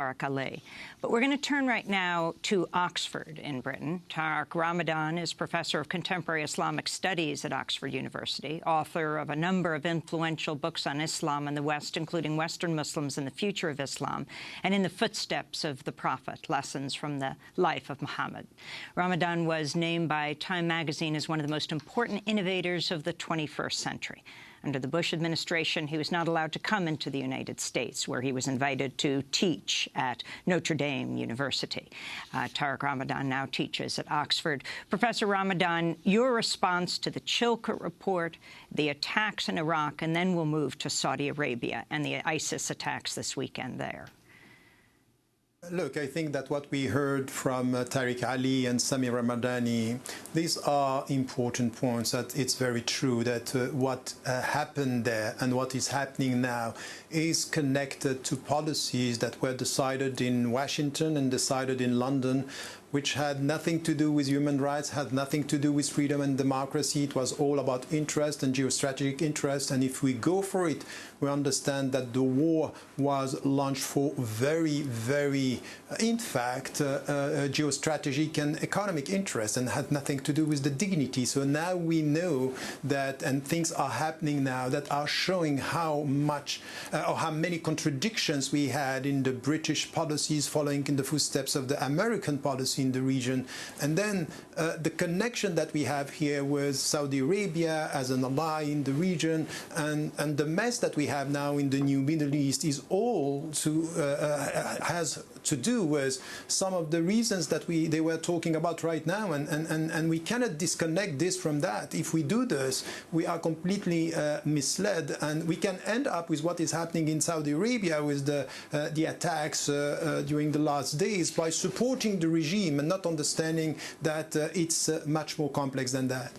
Tariq Ali. But we're going to turn right now to Oxford in Britain. Tariq Ramadan is Professor of Contemporary Islamic Studies at Oxford University, author of a number of influential books on Islam in the West, including Western Muslims and the Future of Islam, and In the Footsteps of the Prophet, Lessons from the Life of Muhammad. Ramadan was named by Time magazine as one of the most important innovators of the 21st century. Under the Bush administration, he was not allowed to come into the United States, where he was invited to teach at Notre Dame University. Tariq Ramadan now teaches at Oxford. Professor Ramadan, your response to the Chilcot report, the attacks in Iraq, and then we'll move to Saudi Arabia and the ISIS attacks this weekend there. Look, I think that what we heard from Tariq Ali and Sami Ramadani, these are important points. That it's very true that what happened there and what is happening now is connected to policies that were decided in Washington and decided in London, which had nothing to do with human rights, had nothing to do with freedom and democracy. It was all about interest and geostrategic interest. And if we go for it, we understand that the war was launched for very, in fact, geostrategic and economic interest and had nothing to do with the dignity. So now we know that, and things are happening now that are showing how much or how many contradictions we had in the British policies following in the footsteps of the American policy in the region. And then the connection that we have here with Saudi Arabia as an ally in the region, and the mess that we have now in the new Middle East is all has to do with some of the reasons that they were talking about right now, and we cannot disconnect this from that. If we do this, we are completely misled, and we can end up with what is happening in Saudi Arabia with the attacks during the last days by supporting the regime and not understanding that it's much more complex than that.